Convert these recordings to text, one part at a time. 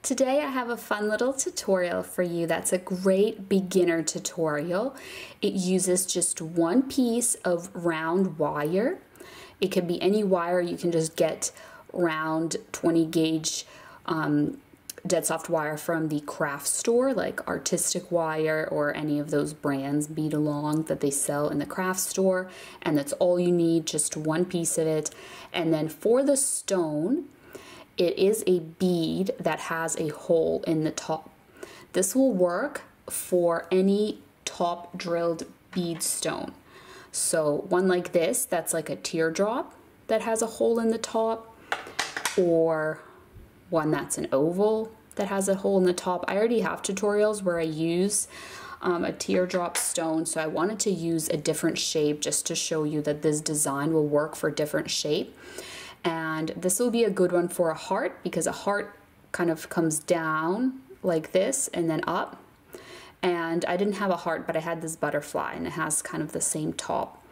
Today I have a fun little tutorial for you that's a great beginner tutorial. It uses just one piece of round wire. It could be any wire. You can just get round 20 gauge dead soft wire from the craft store, like Artistic Wire or any of those brands, Bead that they sell in the craft store. And that's all you need, just one piece of it. And then for the stone, it is a bead that has a hole in the top. This will work for any top drilled bead stone. So one like this, that's like a teardrop that has a hole in the top, or one that's an oval that has a hole in the top. I already have tutorials where I use a teardrop stone, so I wanted to use a different shape just to show you that this design will work for different shape. And this will be a good one for a heart, because a heart kind of comes down like this and then up. And I didn't have a heart, but I had this butterfly, and it has kind of the same top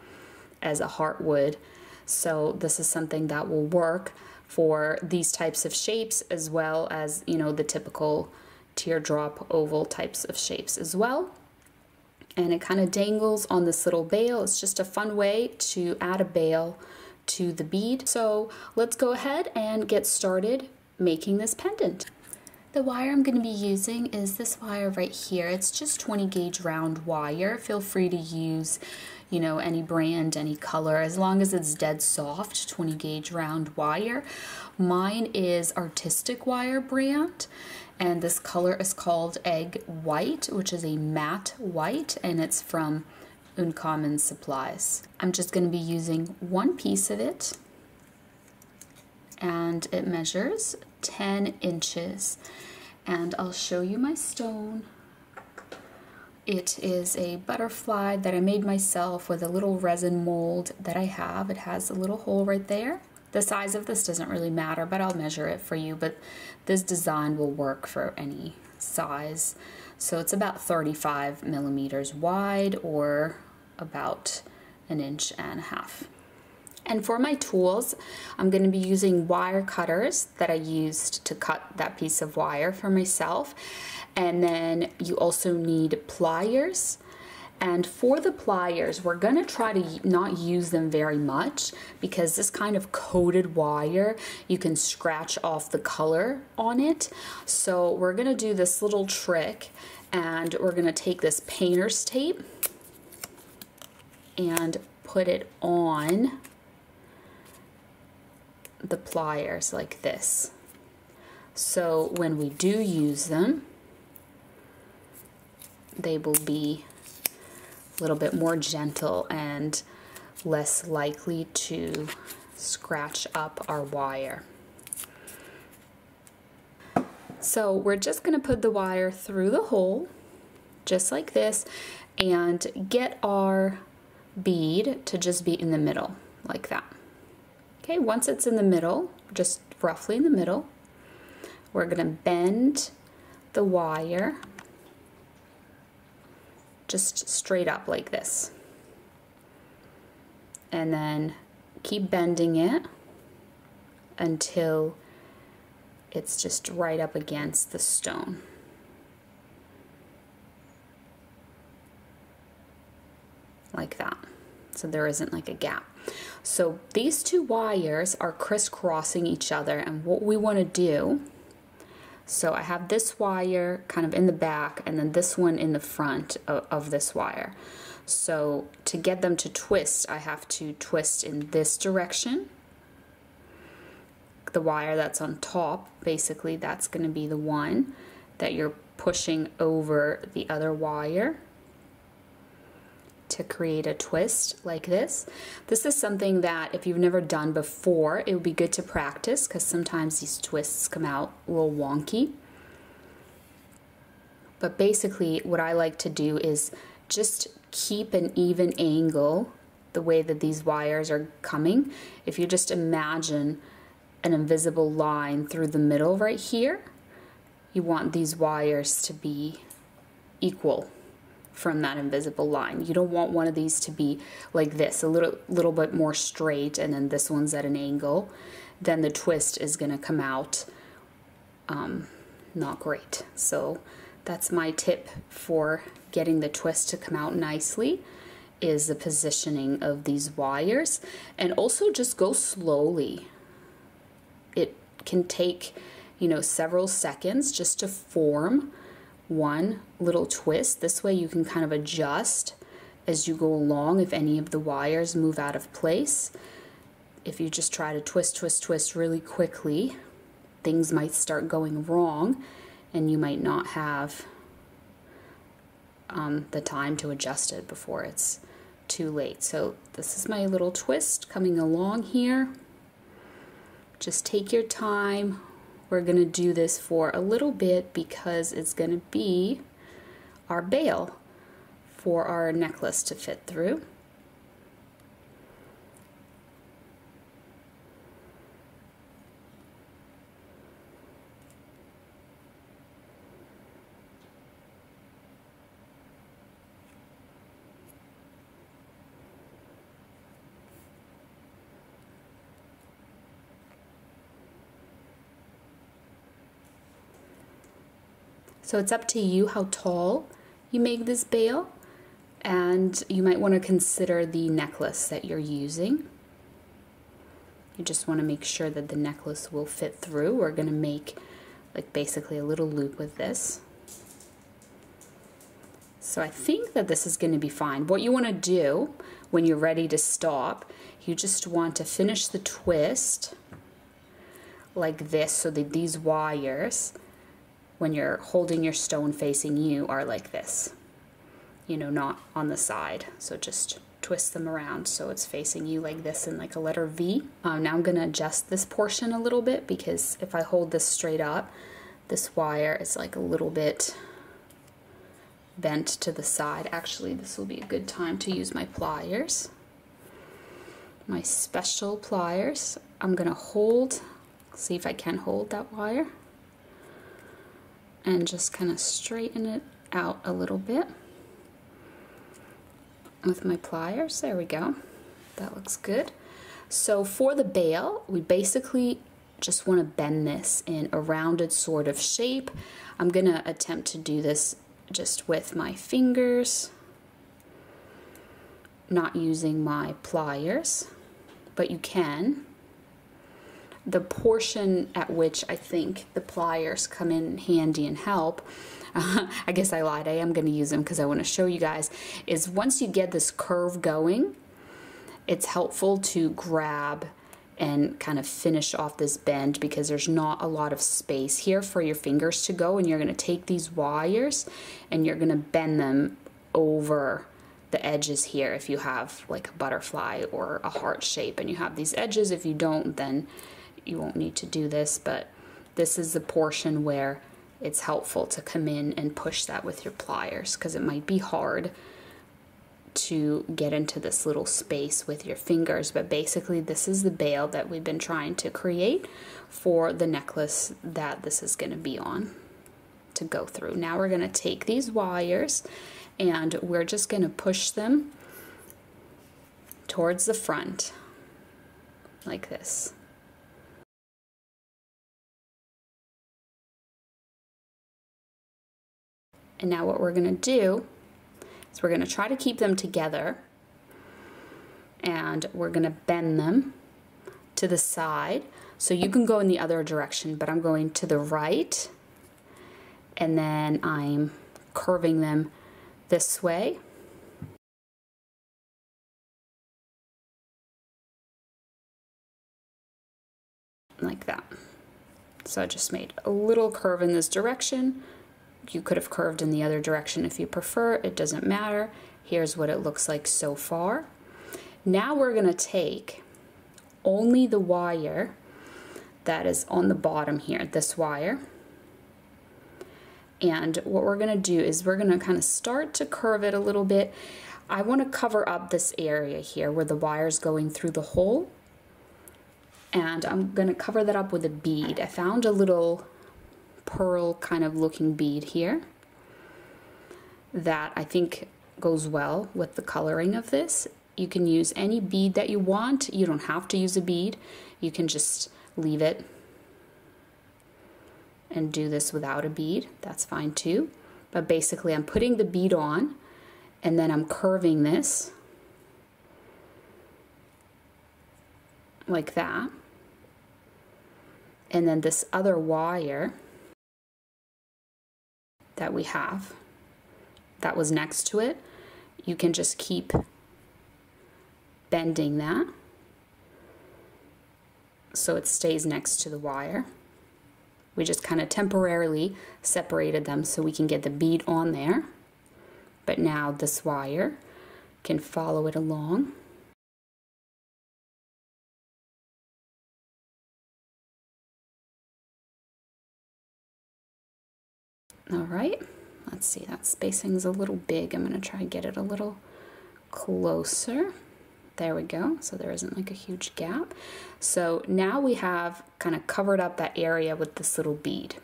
as a heart would. So this is something that will work for these types of shapes, as well as, you know, the typical teardrop oval types of shapes as well. And it kind of dangles on this little bail. It's just a fun way to add a bail to the bead. So let's go ahead and get started making this pendant. The wire I'm going to be using is this wire right here. It's just 20 gauge round wire. Feel free to use, you know, any brand, any color, as long as it's dead soft, 20 gauge round wire. Mine is Artistic Wire brand, and this color is called Egg White, which is a matte white, and it's from Uncommon Supplies. I'm just going to be using one piece of it, and it measures 10 inches. And I'll show you my stone. It is a butterfly that I made myself with a little resin mold that I have. It has a little hole right there. The size of this doesn't really matter, but I'll measure it for you. But this design will work for any size. So it's about 35 millimeters wide, or about 1.5 inches. And for my tools, I'm going to be using wire cutters that I used to cut that piece of wire for myself. And then you also need pliers. And for the pliers, we're going to try to not use them very much, because this kind of coated wire, you can scratch off the color on it. So we're going to do this little trick, and we're going to take this painter's tape and put it on the pliers like this. So when we do use them, they will be a little bit more gentle and less likely to scratch up our wire. So we're just going to put the wire through the hole, just like this, and get our bead to just be in the middle, like that. Okay, once it's in the middle, just roughly in the middle, we're going to bend the wire just straight up like this. And then keep bending it until it's just right up against the stone. Like that. So there isn't like a gap. So these two wires are crisscrossing each other, and what we want to do, so I have this wire kind of in the back and then this one in the front of this wire. So to get them to twist, I have to twist in this direction. The wire that's on top, basically that's going to be the one that you're pushing over the other wire to create a twist like this. This is something that if you've never done before, it would be good to practice, because sometimes these twists come out a little wonky. But basically what I like to do is just keep an even angle the way that these wires are coming. If you just imagine an invisible line through the middle right here, you want these wires to be equal from that invisible line. You don't want one of these to be like this, a little bit more straight, and then this one's at an angle. Then the twist is going to come out not great. So that's my tip for getting the twist to come out nicely, is the positioning of these wires. And also just go slowly. It can take, you know, several seconds just to form one little twist. This way you can kind of adjust as you go along if any of the wires move out of place. If you just try to twist, twist, twist really quickly, things might start going wrong and you might not have the time to adjust it before it's too late. So this is my little twist coming along here. Just take your time. We're going to do this for a little bit because it's going to be our bail for our necklace to fit through. So it's up to you how tall you make this bail, and you might want to consider the necklace that you're using. You just want to make sure that the necklace will fit through. We're going to make like basically a little loop with this. So I think that this is going to be fine. What you want to do when you're ready to stop, you just want to finish the twist like this so that these wires, when you're holding your stone facing you, are like this, you know, not on the side. So just twist them around so it's facing you like this in like a letter V. Now I'm going to adjust this portion a little bit, because if I hold this straight up, this wire is like a little bit bent to the side. Actually, this will be a good time to use my pliers, my special pliers. I'm going to hold, see if I can hold that wire, and just kind of straighten it out a little bit with my pliers. There we go. That looks good. So for the bail, we basically just want to bend this in a rounded sort of shape. I'm going to attempt to do this just with my fingers, not using my pliers, but you can. The portion at which I think the pliers come in handy and help, I guess I lied, I am going to use them because I want to show you guys, is once you get this curve going, it's helpful to grab and kind of finish off this bend, because there's not a lot of space here for your fingers to go, and you're going to take these wires and you're going to bend them over the edges here if you have like a butterfly or a heart shape and you have these edges. If you don't, then you won't need to do this, but this is the portion where it's helpful to come in and push that with your pliers, because it might be hard to get into this little space with your fingers. But basically this is the bail that we've been trying to create for the necklace that this is going to be on to go through. Now we're going to take these wires and we're just going to push them towards the front like this. And now what we're going to do is we're going to try to keep them together, and we're going to bend them to the side. So you can go in the other direction, but I'm going to the right, and then I'm curving them this way. Like that. So I just made a little curve in this direction. You could have curved in the other direction if you prefer, it doesn't matter. Here's what it looks like so far. Now we're going to take only the wire that is on the bottom here, this wire. And what we're going to do is we're going to kind of start to curve it a little bit. I want to cover up this area here where the wire's going through the hole. And I'm going to cover that up with a bead. I found a little pearl kind of looking bead here that I think goes well with the coloring of this. You can use any bead that you want. You don't have to use a bead. You can just leave it and do this without a bead, that's fine too. But basically I'm putting the bead on and then I'm curving this like that. And then this other wire that we have that was next to it, you can just keep bending that so it stays next to the wire. We just kind of temporarily separated them so we can get the bead on there. But now this wire can follow it along. All right, let's see, that spacing's a little big. I'm going to try and get it a little closer. There we go, so there isn't like a huge gap. So now we have kind of covered up that area with this little bead.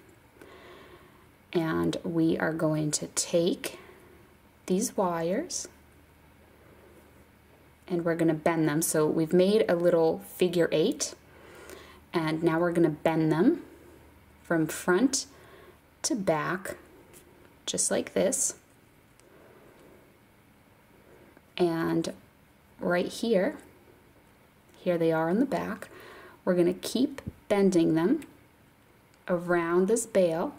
And we are going to take these wires and we're going to bend them. So we've made a little figure 8 and now we're going to bend them from front to back, just like this. And right here they are in the back. We're going to keep bending them around this bail,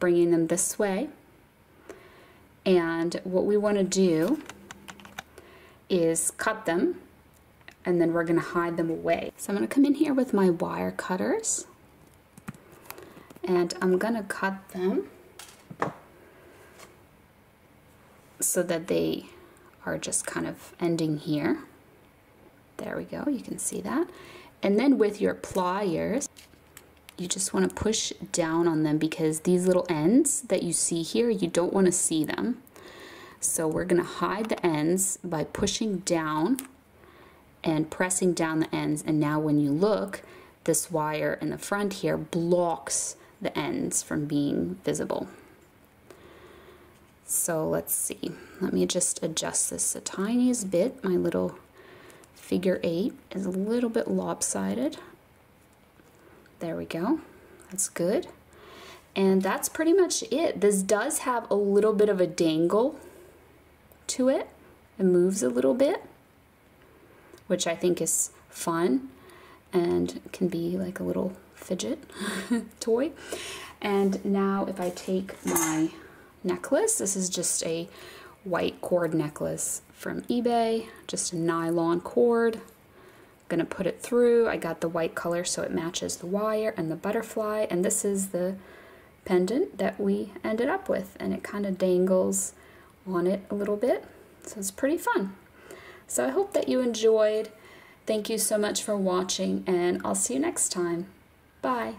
bringing them this way. And what we want to do is cut them, and then we're going to hide them away. So I'm going to come in here with my wire cutters, and I'm going to cut them so that they are just kind of ending here. There we go, you can see that. And then with your pliers, you just want to push down on them because these little ends that you see here, you don't want to see them. So we're going to hide the ends by pushing down and pressing down the ends. And now when you look, this wire in the front here blocks the ends from being visible. So let's see, let me just adjust this the tiniest bit. My little figure 8 is a little bit lopsided. There we go, that's good. And that's pretty much it. This does have a little bit of a dangle to it. It moves a little bit, which I think is fun and can be like a little fidget toy. And now if I take my necklace, this is just a white cord necklace from eBay, just a nylon cord. I'm gonna put it through. I got the white color so it matches the wire and the butterfly, and this is the pendant that we ended up with, and it kind of dangles on it a little bit, so it's pretty fun. So I hope that you enjoyed. Thank you so much for watching, and I'll see you next time. Bye.